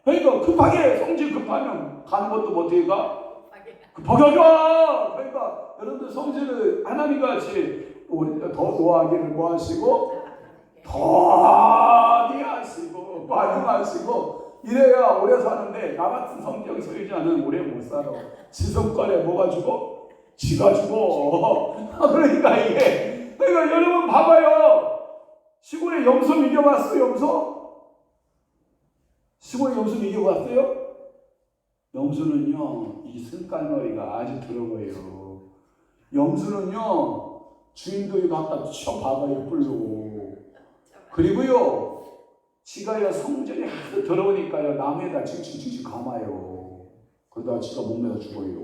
S1: 그러니까 급하게 성질 급하면 가는 것도 어떻게 가? 급하게 가. 그러니까 여러분들 성질을 하나님 같이 더 노하기를 뭐 하시고 더 하시고 반응하시고 이래야 오래 사는데 나 같은 성격 소유자는 오래 못 살아. 지 성깔에 뭐가 주고? 지가 주고. 그러니까 이게 그러니까 여러분 봐봐요. 시골에 염소 이겨봤어요? 염소? 시골에 염소 이겨봤어요? 염소는요 이 승깔머리가 아주 더러워요. 염소는요 주인도 이거 갖다 쳐박아요 뿔로. 그리고요 지가요 성질이 하도 더러우니까요 나무에다 칭칭칭칭 감아요. 그러다가 지가 목매다 죽어요.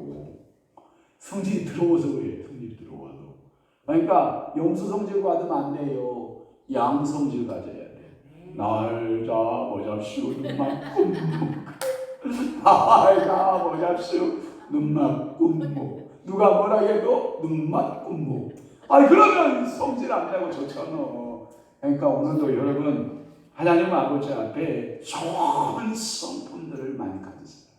S1: 성질이 더러워서 그래요. 성질이 더러워서. 그러니까 염소 성질 받으면 안 돼요. 양 성질 가져야 돼. 날 잡아잡시오 눈만 뿜묵. 날 잡아잡시오 눈만 뿜묵. 누가 뭐라 해도 눈만 뿜묵. 아니 그러면 성질 안 내고 좋잖아. 그러니까 오늘도 여러분 하나님 아버지 앞에 좋은 성품들을 많이 가지세요.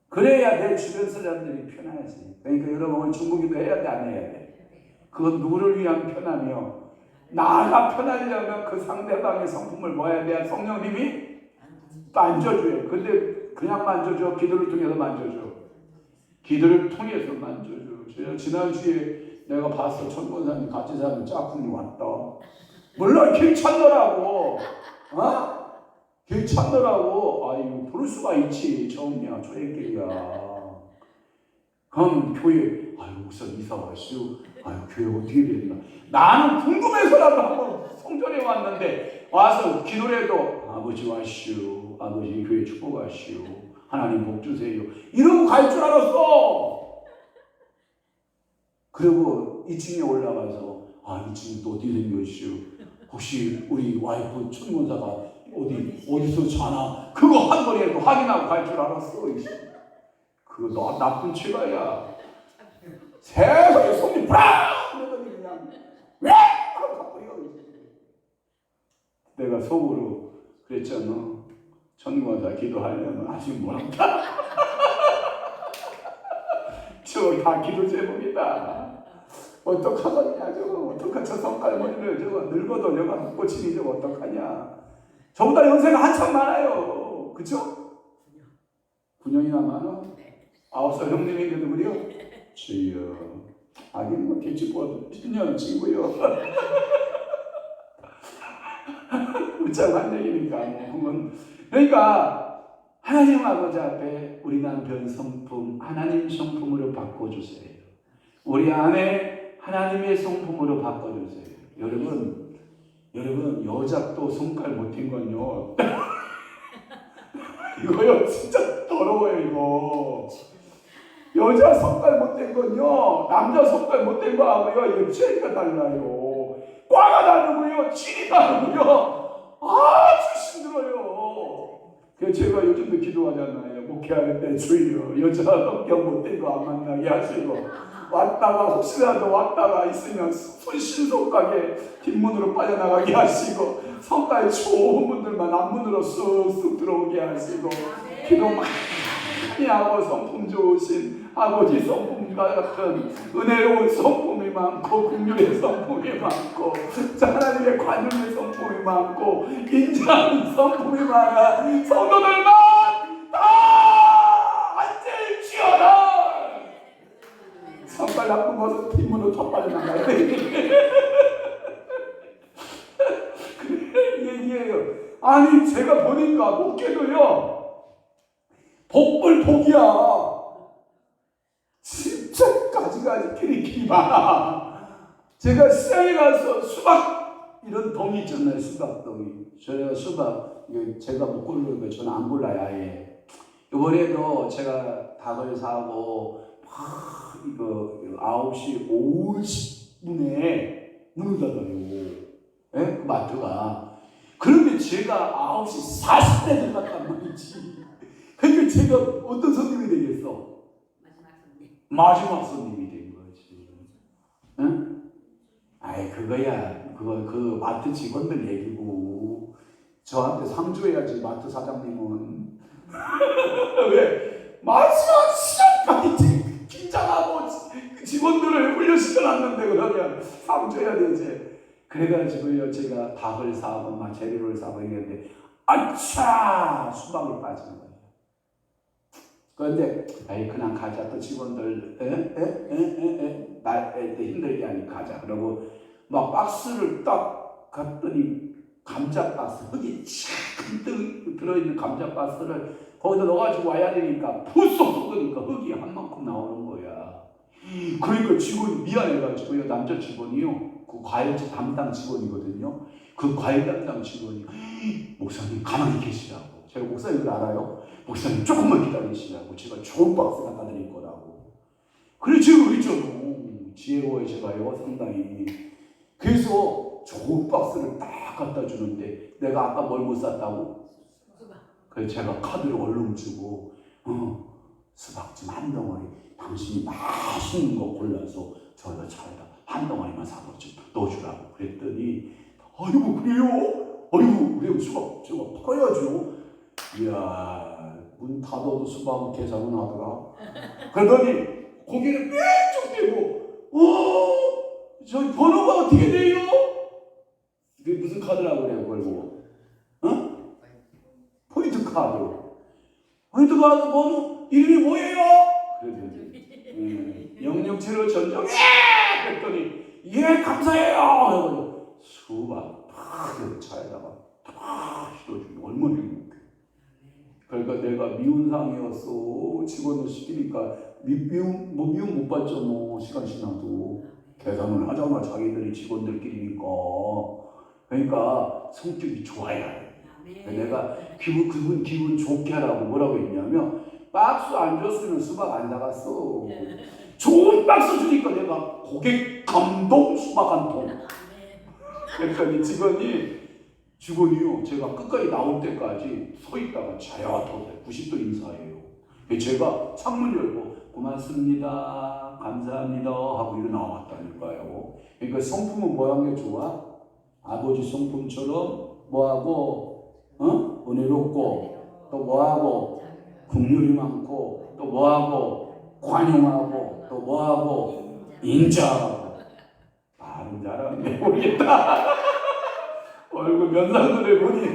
S1: 그래야 내 주변 사람들이 편하지. 그러니까 여러분 오늘 중국기도 해야 돼 안 해야 돼? 그건 누구를 위한 편하며 나가 편하려면 그 상대방의 성품을 뭐 해야 돼? 성령님이 만져줘요. 근데 그냥 만져줘? 기도를 통해서 만져줘. 기도를 통해서 만져줘. 지난주에 내가 봤어. 천권사님 같이 사는 짝꿍이 왔다. 물론 길 찾느라고 길 찾느라고 아유 부를 수가 있지. 처음이야 초행길이야. 그럼 교회 아유 목사 이사 왔슈. 아유 교회 어떻게 되나 나는 궁금해서라도 한번 성전에 왔는데 와서 기도를 해도 아버지 왔슈. 아버지 교회 축복하시오. 하나님 복 주세요. 이러고 갈 줄 알았어. 그리고 2층에 올라가서 2층이 또 어디 생겼슈. 혹시 우리 와이프 천권사가 어디서 자나 그거 한 번이라도 확인하고 갈 줄 알았어. 그거 나쁜 최가야. 세상에 손이 브라 그러더니 그냥 왜 하고 가버려. 내가 속으로 그랬잖아. 천권사 기도하려면 아직 멀었다. 저거 다 기도 제목이다. 어떡하겠냐 저거. 어떡하 저 성깔머리를 저거 늙어도 저거 못 고치니 저거 어떡하냐. 저보다 연세가 한참 많아요. 그쵸? 9년이나 많아? 9살 형님인데도 그래요? 주여 하긴 뭐 개치보아도 10년 친구요. 웃자고 얘기니까 뭐 그러니까 하나님 아버지 앞에 우리 남편 성품 하나님 성품으로 바꿔주세요. 우리 아내 하나님의 성품으로 바꿔주세요. 여러분 여자도 손깔 못한 건요 이거요 진짜 더러워요. 이거 여자 손깔 못된 건요 남자 손깔 못된 거하고요 이거 체리가 달라요. 과가 다르고요 질이 다르고요 아주 힘들어요. 그래서 제가 요즘도 기도하잖아요. 목회할 때 주여 여자 성격 못된 거 안 만나게 하시고 왔다가 혹시라도 왔다가 있으면 손신속하게 뒷문으로 빠져나가게 하시고 성깔 좋은 분들만 앞문으로 쑥쑥 들어오게 하시고 기도 많이 하고 성품 좋으신 아버지 성품과 같은 은혜로운 성품이 많고 긍휼의 성품이 많고 하나님의 관용의 성품이 많고 인자하는 성품이 많아 성도들만 다 앉을지어다. 성깔 나쁜 것은 뒷문으로 턱발이 나가야 돼. 그래 얘기해요. 아니 제가 보니까 목회도요 복불복이야. 진짜 가지가지 끼리끼리 많아. 제가 시장에 가서 수박 이런 동이 있잖아요. 수박동이. 제가 수박 제가 못 고르는 거 저는 안 골라요 아예. 이번에도 제가 닭을 사고 막 이거 9시 50분에 문을 닫아요. 예? 그 마트가. 그런데 제가 9시 40분에 들어갔단 말이지. 그러니까 제가 어떤 손님이 되겠어? 마지막 손님이 된 거지. 응? 아이 그거야. 그 마트 직원들 얘기고 저한테 상주해야지 마트 사장님은. 왜? 마지막 시간까지 긴장하고 직원들을 훈련시켜놨는데 그러면 상주해야 되지. 그래가지고요 제가 닭을 사고 막 재료를 사고 했는데 아차 수박이 빠지는 거예요. 그런데 아이 그냥 가자. 또 직원들 날 힘들게 하니까 가자. 그러고 막 박스를 딱 갔더니 감자 박스 흙이 잔뜩 들어있는 감자 박스를 거기다 넣어가지고 와야 되니까 부쩍 쏟으니까 흙이 한 만큼 나오는 거야. 그러니까 직원이 미안해가지고요 남자 직원이요 그 과일 담당 직원이거든요. 그 과일 담당 직원이 목사님 가만히 계시라고. 제가 목사님을 알아요. 목사님 조금만 기다리시라고. 제가 좋은 박스 갖다 드릴 거라고. 그래 제가 그랬잖아. 지혜로워요 제가요 상당히. 그래서 좋은 박스를 딱 갖다 주는데 내가 아까 뭘 못 샀다고? 그래서 제가 카드를 얼른 주고 수박 좀 한 덩어리 당신이 맛있는 거 골라서 저희가 차에다 한 덩어리만 사서 좀 넣어주라고 그랬더니 아이고 그래요? 아이고 그래요 수박 제가 팔아야죠. 이야 문 닫아도 수박은 계산은 하더라. 그러더니 고개를 삐쭉 대고 저희 번호가 어떻게 돼요? 그게 무슨 카드라고 그래요 그걸 보고? 포인트 카드. 포인트 카드 번호 이름이 뭐예요? 그랬더니 067호 전정에 그랬더니 예 감사해요. 수박 팍 차에다가 팍 씻어주니 얼마나 행복해. 그러니까 내가 미운 상이었어. 직원을 시키니까 미움 못 받죠. 뭐 시간 지나도 계산을 하잖아. 자기들이 직원들끼리니까. 그러니까 성격이 좋아야 해. 내가 기분 좋게 하라고 뭐라고 했냐면 박스 안 줬으면 수박 안 나갔어. 좋은 박스 주니까 내가 고객 감동 수박 한 통. 그러니까 이 직원이요 제가 끝까지 나올 때까지 서 있다가 자야터서 90도 인사해요. 제가 창문 열고 고맙습니다 감사합니다 하고 일어나왔다니까요. 그러니까 성품은 뭐 하는 게 좋아? 아버지 성품처럼 뭐하고 은혜롭고 또 뭐하고 긍휼이 많고 또 뭐하고 관용하고 또 뭐하고 인자하고. 말은 잘하는데 모르겠다. 얼굴 면상들을 보니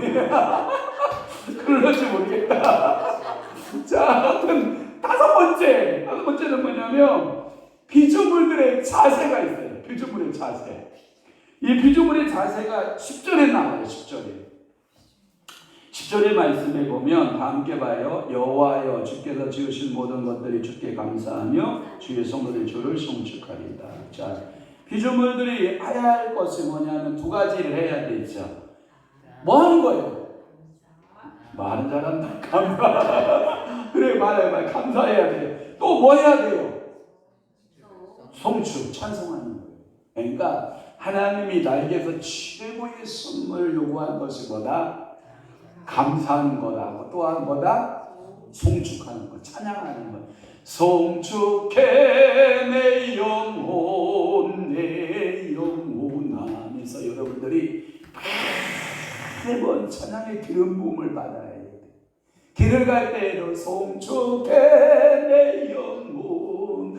S1: 그럴지 모르겠다. 자 하여튼 다섯 번째는 뭐냐면 피조물들의 자세가 있어요. 피조물의 자세. 이 피조물의 자세가 10절에 나와요. 10절의 말씀에 보면 다 함께 봐요. 여호와여 주께서 지으신 모든 것들이 주께 감사하며 주의 성도의 주를 송축하리다. 자, 피조물들이 해야 할 것이 뭐냐면 두 가지를 해야 되죠. 뭐 하는 거예요? 말은 잘한다. 감사. 그래 말해 감사해야 돼. 또 뭐 해야 돼요? 송축 찬송하는 거예요. 그러니까 하나님이 나에게서 최고의 선물을 요구한 것이 뭐다? 감사하는 거다. 또한 뭐다? 송축하는 거, 찬양하는 거. 송축해 내 영혼 하면서 여러분들이 매번 찬양의 기름 부음을 받아야 돼. 길을 갈 때에도 송축해 내 영혼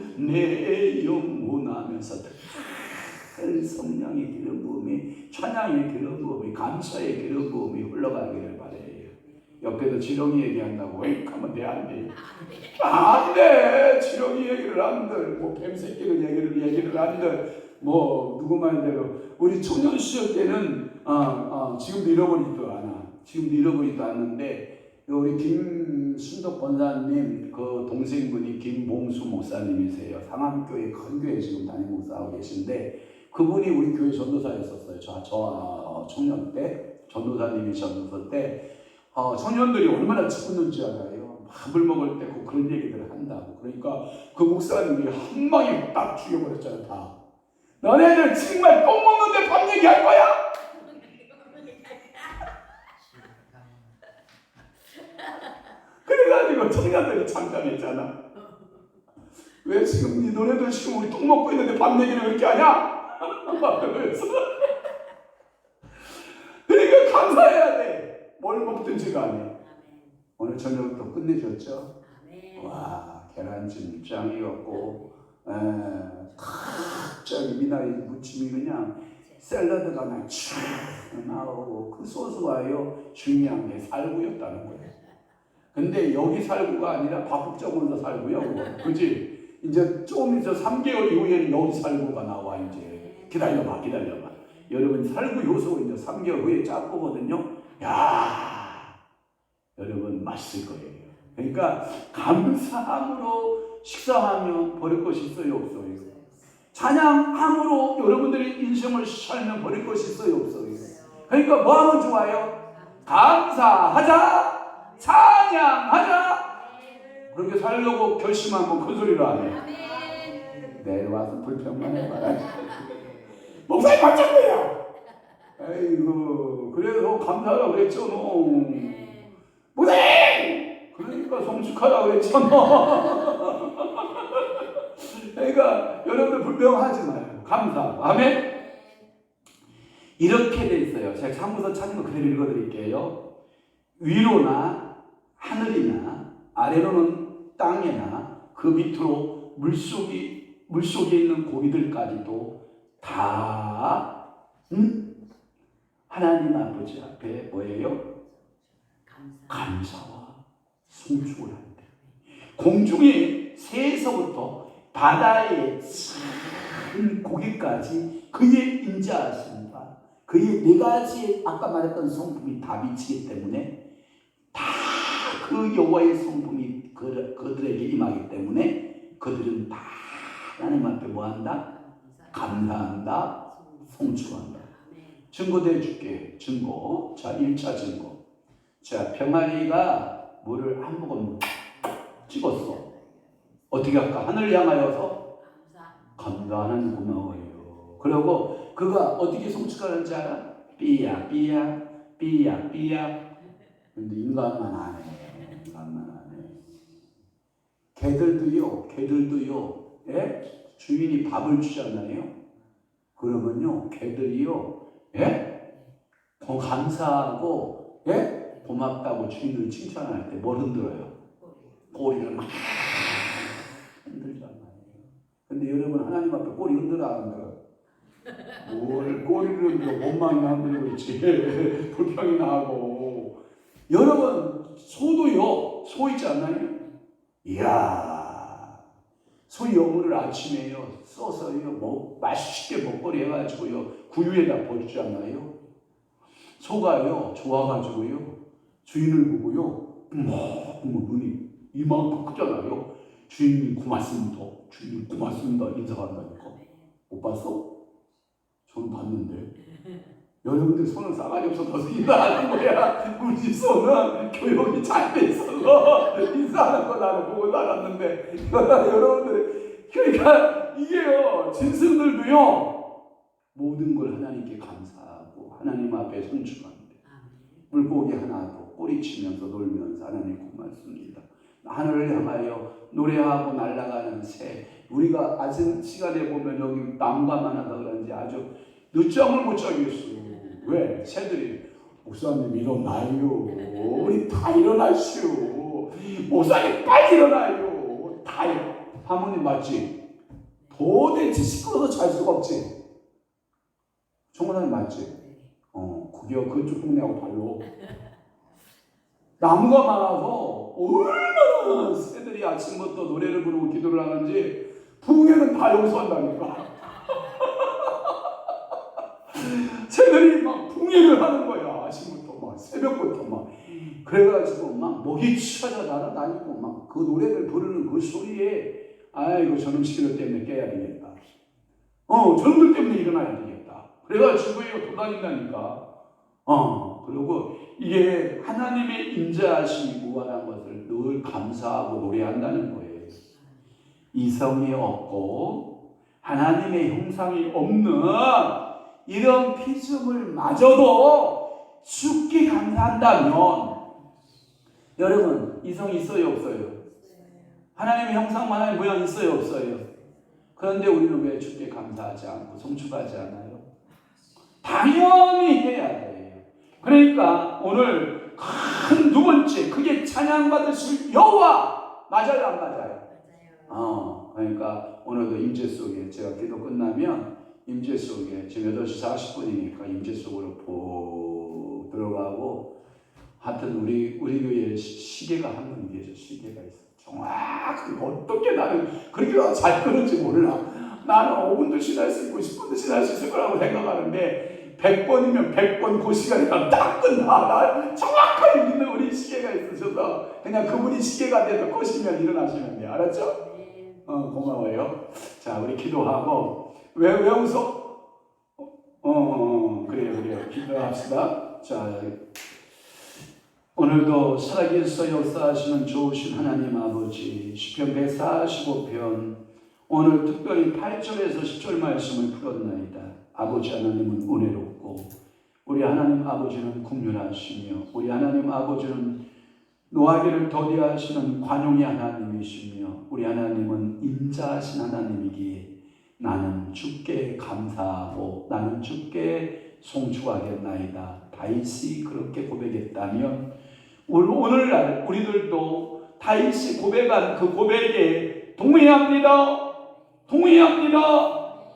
S1: 하면서 성령의 기름 부음이, 찬양의 기름 부음이, 감사의 기름 부음이 흘러가기를 바래요. 옆에서 지렁이 얘기한다고 왜 하면 돼? 안 돼. 안 돼. 지렁이 얘기를 한들 뭐 뱀새끼를 얘기를 한들 뭐 누구 말대로 우리 청년 시절 때는 지금도 잃어버리지도 않아. 지금도 잃어버리지도 않는데 우리 김순덕 권사님 그 동생분이 김봉수 목사님이세요. 상암교회 큰 교회 지금 담임 목사하고 계신데 그분이 우리 교회 전도사였었어요. 저 청년 때 전도사님이셨을 때 청년들이 얼마나 짓궂는지 알아요. 밥을 먹을 때 그런 얘기들을 한다고. 그러니까 그 목사님이 한 방에 딱 죽여버렸잖아요. 다. 너네들 정말 똥 먹는데 밥 얘기할 거야? 그래가지고 청년들이 잠잠했잖아. 왜 지금 너네들 지금 우리 똥 먹고 있는데 밥 얘기를 왜 이렇게 하냐? 그러면서 그러니까 감사해야 돼. 뭘 먹든지 간에. 오늘 저녁도 끝내줬죠? 와, 계란찜 짱이었고 갑자기 미나리 무침이 그냥 샐러드가 그냥 쫙 나오고 그 소스와요 중요한 게 살구였다는 거예요. 근데 여기 살구가 아니라 박국정원서 살구요. 그지? 이제 조금 있어 3개월 이후에는 여기 살구가 나와. 이제 기다려봐. 여러분 살구 요소 이제 3개월 후에 짤 거거든요. 야, 여러분 맛있을 거예요. 그러니까 감사함으로 식사하면 버릴 것이 있어요, 없어요? 찬양함으로 여러분들이 인생을 살면 버릴 것이 있어요, 없어요? 그러니까 뭐 하면 좋아요? 감사하자, 찬양하자. 그렇게 살려고 결심하면 큰 소리로 안 해요. 내려와서 불평만 해봐라. 목사님 맞췄네요. 아이고, 그래서 감사하라 그랬죠, 너. 목사님! 그러니까 성숙하라 그랬잖아. 그러니까 여러분들 불평하지 마요. 감사. 아멘. 이렇게 돼 있어요. 제가 사무서 찾은 거 그대로 읽어드릴게요. 위로나 하늘이나 아래로는 땅이나 그 밑으로 물속에 있는 고기들까지도 다 하나님 아버지 앞에 뭐예요? 감사와 송축을 한대. 공중의 새에서부터 바다의 큰 고기까지 그의 인자하심과 그의 네 가지 아까 말했던 성품이 다 미치기 때문에 다 그 여호와의 성품이 그들에게 임하기 때문에 그들은 다 하나님 앞에 뭐한다? 감사한다, 송축한다. 증거도 해줄게. 증거. 자, 1차 증거. 자, 병아리가 물을 한 모금 찍었어. 어떻게 할까? 하늘 향하여서 감사하는 고마워요. 그리고 그가 어떻게 송축하는지 알아? 삐야 삐야 삐야 삐야. 근데 인간만 안 해. 개들도요. 예? 주인이 밥을 주잖아요. 그러면요, 개들이요, 예? 더 감사하고, 예? 고맙다고 주인을 칭찬할 때 뭘 흔들어요? 꼬리를 막 흔들잖아요. 근데 여러분 하나님 앞에 꼬리 흔들어 안 흔들어? 뭘 꼬리를 흔들어? 몸만이나 흔들고 있지. 불평이나 하고. 여러분 소도요, 소 있지 않나요? 이야, 소 여물을 아침에요 써서요 맛있게 먹거리 해가지고요 구유에다 버리지 않나요? 소가요 좋아가지고요 주인을 보고요 눈이 이만큼 크잖아요. 주인님 고맙습니다. 주인님 고맙습니다. 인사한다니까. 못 봤어? 저는 봤는데. 여러분들 손은 싸가지 없어서 인사하는 거야. 우리 집 손은 교육이 잘 돼 있어서 인사하는 거 나는 보고 살았는데 여러분들 그러니까 이게요 짐승들도요 모든 걸 하나님께 감사하고 하나님 앞에 송축합니다. 물고기 하나도 꼬리치면서 놀면서 하나님 고맙습니다. 하늘을 향하여 노래하고 날아가는 새. 우리가 아직 시간에 보면 여기 나무가 많아서 그런지 아주 늦잠을 못 자겠어요. 왜? 새들이 목사님 일어나요. 우리 다 일어나시오. 목사님 빨리 일어나요. 다 사모님 맞지? 도대체 시끄러워서 잘 수가 없지. 청원사님 맞지? 그게 그쪽 동네하고 달로. 나무가 많아서 얼마나 새들이 아침부터 노래를 부르고 기도를 하는지 붕에는 다 용서한다니까. 새들이 막 붕해를 하는 거야. 아침부터 막 새벽부터 막. 그래가지고 막 목이 치어져 날아다니고 막 그 노래를 부르는 그 소리에 아이고 저놈 시기들 때문에 깨야 되겠다. 저놈들 때문에 일어나야 되겠다. 그래가지고 이거 돌아다닌다니까. 그리고 이게 하나님의 임재하심이 무한한 것을 늘 감사하고 노래한다는 거예요. 이성이 없고 하나님의 형상이 없는 이런 피조물 마저도 죽기 감사한다면 여러분 이성이 있어요 없어요? 하나님의 형상 하나님의 모양 있어요 없어요? 그런데 우리는 왜 죽게 감사하지 않고 송축하지 않아요? 당연히 해야 돼요. 그러니까 오늘 큰 두 번째 크게 찬양받으실 여호와 맞아요 안 맞아요? 그러니까 오늘도 임재 속에 제가 기도 끝나면 임재 속에 지금 8시 40분이니까 임재 속으로 푹 들어가고 하여튼 우리 교회에 시계가 한 번 계셔. 시계가 있어. 정확하게 어떻게 나는 그렇게 잘 끄는지 몰라. 나는 5분도 지날 수 있고 10분도 지날 수 있을 거라고 생각하는데 100번이면 100번 그 시간에 딱 끝나. 나 정확하게 믿는 우리 시계가 있으셔서 그냥 그분이 시계가 돼서 꺼시면 일어나시면 돼요. 알았죠? 고마워요. 자, 우리 기도하고 왜 웃어? 그래요. 기도합시다. 자, 오늘도 살아계셔 역사하시는 좋으신 하나님 아버지, 시편 145편 오늘 특별히 8절에서 10절 말씀을 풀었나이다. 아버지 하나님은 은혜롭고 우리 하나님 아버지는 긍휼하시며 우리 하나님 아버지는 노하기를 더디하시는 관용의 하나님이시며 우리 하나님은 인자하신 하나님이기에 나는 주께 감사하고 나는 주께 송축하겠나이다. 다윗이 그렇게 고백했다면 오늘날 우리들도 다윗이 고백한 그 고백에 동의합니다.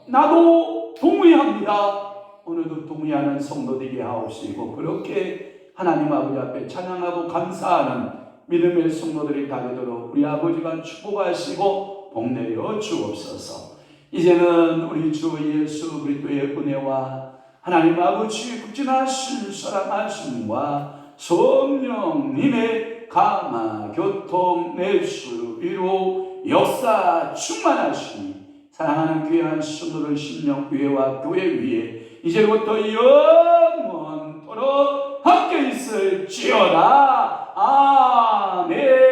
S1: 나도 동의합니다. 오늘도 동의하는 성도 되게 하옵시고 그렇게 하나님 아버지 앞에 찬양하고 감사하는 믿음의 성도들이 다 되도록 우리 아버지가 축복하시고 복내려 주옵소서. 이제는 우리 주 예수 그리스도의 은혜와 하나님 아버지의 극진하신 사랑하심과 성령님의 감화 교통 내수 위로 역사 충만하시니 사랑하는 귀한 성도들 심령 위에와 교회 위에 이제부터 영원토록 함께 있을지어다. 아멘.